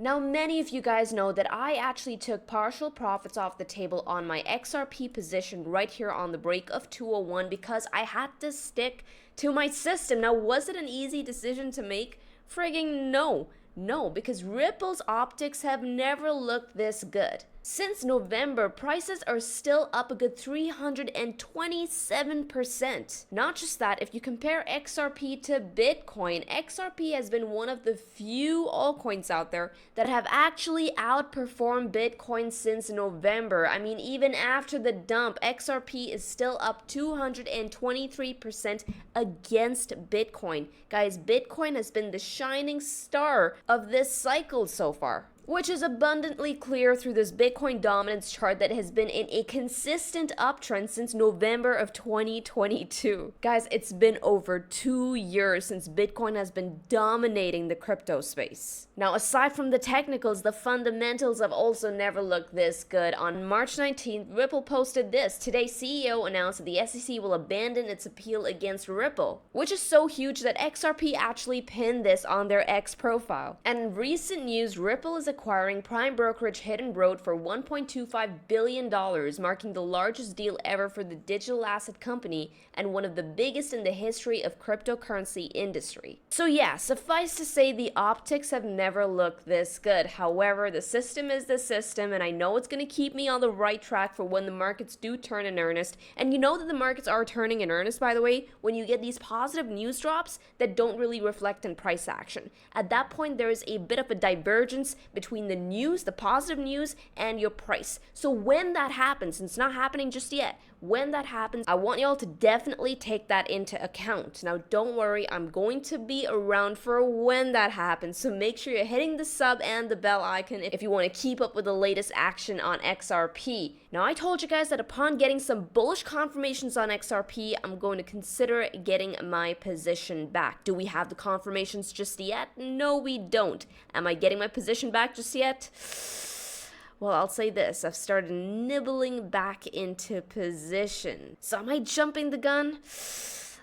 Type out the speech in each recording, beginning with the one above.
Now, many of you guys know that I actually took partial profits off the table on my XRP position right here on the break of 201 because I had to stick to my system. Now, was it an easy decision to make? Frigging no. No, because Ripple's optics have never looked this good. Since November, prices are still up a good 327%. Not just that, if you compare XRP to Bitcoin, XRP has been one of the few altcoins out there that have actually outperformed Bitcoin since November. I mean, even after the dump, XRP is still up 223% against Bitcoin. Guys, Bitcoin has been the shining star of this cycle so far, which is abundantly clear through this Bitcoin dominance chart that has been in a consistent uptrend since November of 2022. Guys, it's been over 2 years since Bitcoin has been dominating the crypto space. Now, aside from the technicals, the fundamentals have also never looked this good. On March 19th, Ripple posted this. Today, CEO announced that the SEC will abandon its appeal against Ripple, which is so huge that XRP actually pinned this on their X profile. And in recent news, Ripple is acquiring prime brokerage Hidden Road for $1.25 billion, marking the largest deal ever for the digital asset company and one of the biggest in the history of cryptocurrency industry. So yeah, suffice to say the optics have never looked this good. However, the system is the system, and I know it's going to keep me on the right track for when the markets do turn in earnest. And you know that the markets are turning in earnest, by the way, when you get these positive news drops that don't really reflect in price action. At that point, there is a bit of a divergence between the news, the positive news, and your price. So when that happens, and it's not happening just yet, when that happens, I want y'all to definitely take that into account. Now, don't worry, I'm going to be around for when that happens, so make sure you're hitting the sub and the bell icon if you want to keep up with the latest action on XRP. Now, I told you guys that upon getting some bullish confirmations on XRP, I'm going to consider getting my position back. Do we have the confirmations just yet? No, we don't. Am I getting my position back just yet? Well, I'll say this, I've started nibbling back into position. So am I jumping the gun?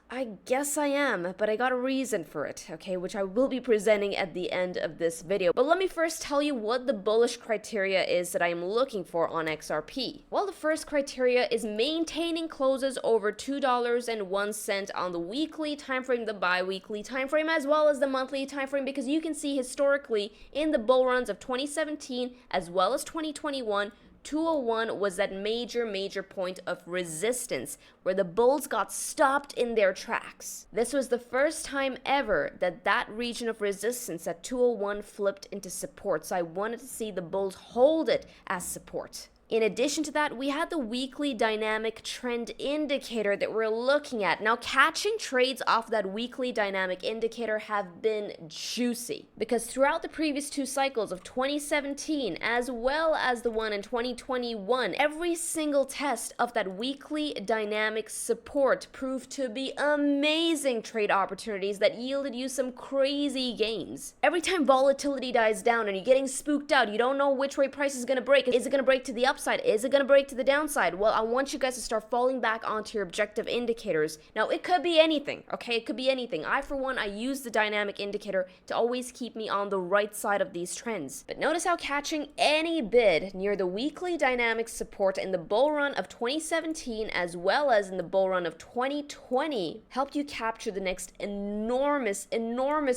I guess I am, but I got a reason for it, okay, which I will be presenting at the end of this video. But let me first tell you what the bullish criteria is that I am looking for on XRP. Well, the first criteria is maintaining closes over $2.01 on the weekly timeframe, the bi-weekly timeframe, as well as the monthly timeframe, because you can see historically in the bull runs of 2017 as well as 2021, 201 was that major point of resistance where the bulls got stopped in their tracks. This was the first time ever that that region of resistance at 201 flipped into support, so I wanted to see the bulls hold it as support. In addition to that, we had the weekly dynamic trend indicator that we're looking at. Now, catching trades off that weekly dynamic indicator have been juicy because throughout the previous two cycles of 2017 as well as the one in 2021, every single test of that weekly dynamic support proved to be amazing trade opportunities that yielded you some crazy gains. Every time volatility dies down and you're getting spooked out, you don't know which way price is going to break. Is it going to break to the upside? Is it going to break to the downside? Well, I want you guys to start falling back onto your objective indicators. Now, it could be anything, okay? It could be anything. I, for one, I use the dynamic indicator to always keep me on the right side of these trends. But notice how catching any bid near the weekly dynamic support in the bull run of 2017 as well as in the bull run of 2020 helped you capture the next enormous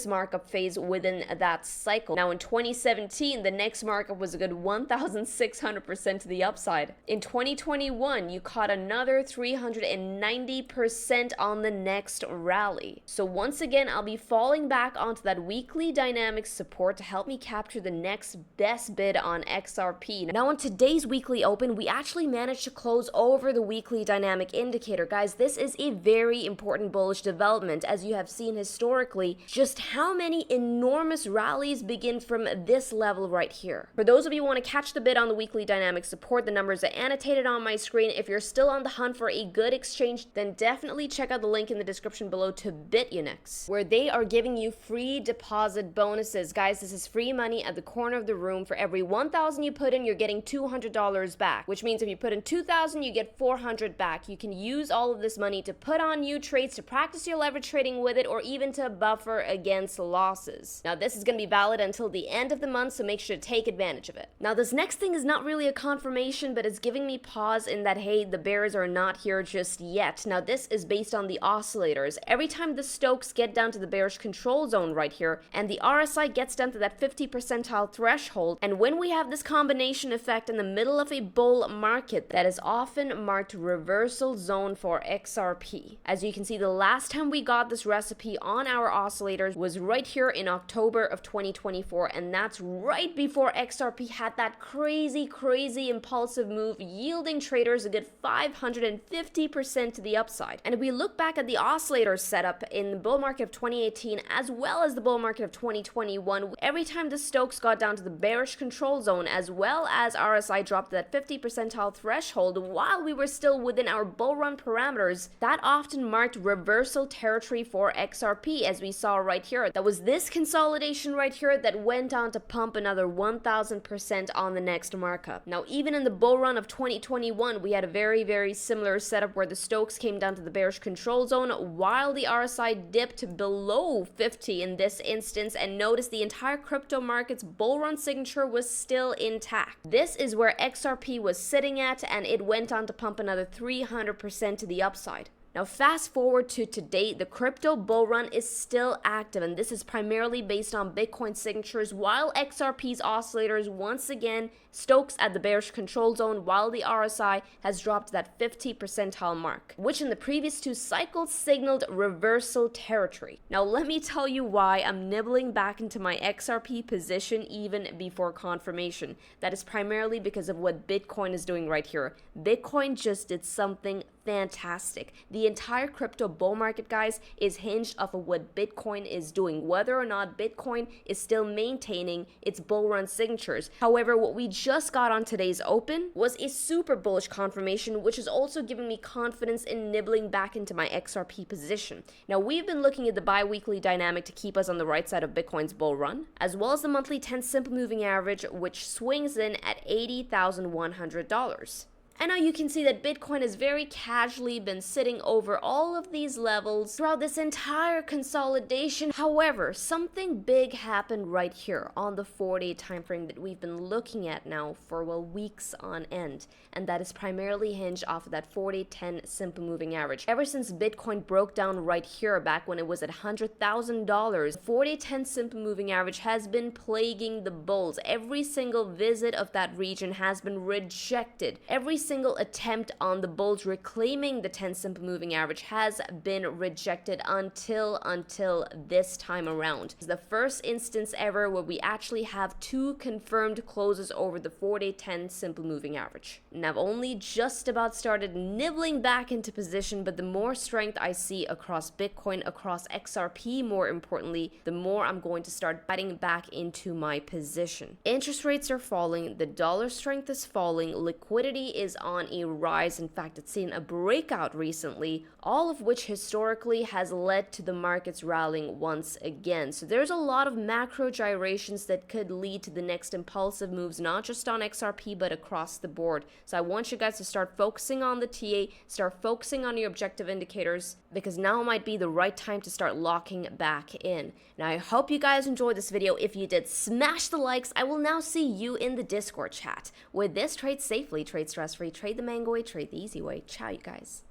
markup phase within that cycle. Now, in 2017, the next markup was a good 1,600% to the upside. In 2021, you caught another 390% on the next rally. So once again, I'll be falling back onto that weekly dynamic support to help me capture the next best bid on XRP. Now, on today's weekly open, we actually managed to close over the weekly dynamic indicator. Guys, this is a very important bullish development, as you have seen historically just how many enormous rallies begin from this level right here. For those of you who want to catch the bid on the weekly dynamic support, support the numbers I annotated on my screen. If you're still on the hunt for a good exchange, then definitely check out the link in the description below to BitUnix, where they are giving you free deposit bonuses. Guys, this is free money at the corner of the room. For every 1,000 you put in, you're getting $200 back, which means if you put in 2,000, you get 400 back. You can use all of this money to put on new trades, to practice your leverage trading with it, or even to buffer against losses. Now, this is going to be valid until the end of the month, so make sure to take advantage of it. Now, this next thing is not really a confirmation, but it's giving me pause in that, hey, the bears are not here just yet. Now, this is based on the oscillators. Every time the Stokes get down to the bearish control zone right here, and the RSI gets down to that 50 percentile threshold, and when we have this combination effect in the middle of a bull market, that is often marked reversal zone for XRP. As you can see, the last time we got this recipe on our oscillators was right here in October of 2024, and that's right before XRP had that crazy impulsive move, yielding traders a good 550% to the upside. And if we look back at the oscillator setup in the bull market of 2018 as well as the bull market of 2021, every time the Stokes got down to the bearish control zone as well as RSI dropped to that 50 percentile threshold while we were still within our bull run parameters, that often marked reversal territory for XRP, as we saw right here. That was this consolidation right here that went on to pump another 1000% on the next markup. Now, even in the bull run of 2021, we had a very similar setup where the Stokes came down to the bearish control zone while the RSI dipped below 50 in this instance, and notice the entire crypto market's bull run signature was still intact. This is where XRP was sitting at, and it went on to pump another 300% to the upside. Now, fast forward to today, the crypto bull run is still active, and this is primarily based on Bitcoin signatures, while XRP's oscillators once again Stokes at the bearish control zone, while the RSI has dropped to that 50 percentile mark, which in the previous two cycles signaled reversal territory. Now, let me tell you why I'm nibbling back into my XRP position even before confirmation. That is primarily because of what Bitcoin is doing right here. Bitcoin just did something fantastic. The entire crypto bull market, guys, is hinged off of what Bitcoin is doing, whether or not Bitcoin is still maintaining its bull run signatures. However, what we just got on today's open was a super bullish confirmation, which is also giving me confidence in nibbling back into my XRP position. Now, we've been looking at the bi-weekly dynamic to keep us on the right side of Bitcoin's bull run, as well as the monthly 10 simple moving average, which swings in at $80,100. And now you can see that Bitcoin has very casually been sitting over all of these levels throughout this entire consolidation. However, something big happened right here on the 4-day time frame that we've been looking at now for, well, weeks on end. And that is primarily hinged off of that 4-day 10 simple moving average. Ever since Bitcoin broke down right here back when it was at $100,000, the 4-day 10 simple moving average has been plaguing the bulls. Every single visit of that region has been rejected. Every single attempt on the bulls reclaiming the 10 simple moving average has been rejected until this time around. It's the first instance ever where we actually have two confirmed closes over the 4-day 10 simple moving average. And I've only just about started nibbling back into position, but the more strength I see across Bitcoin, across XRP more importantly, the more I'm going to start biting back into my position. Interest rates are falling, the dollar strength is falling, liquidity is on a rise. In fact, it's seen a breakout recently, all of which historically has led to the markets rallying once again. So there's a lot of macro gyrations that could lead to the next impulsive moves, not just on XRP, but across the board. So I want you guys to start focusing on the TA, start focusing on your objective indicators, because now might be the right time to start locking back in. Now, I hope you guys enjoyed this video. If you did, smash the likes. I will now see you in the Discord chat. With this, trade safely, trade stress-free, trade the mango way, trade the easy way. Ciao, you guys.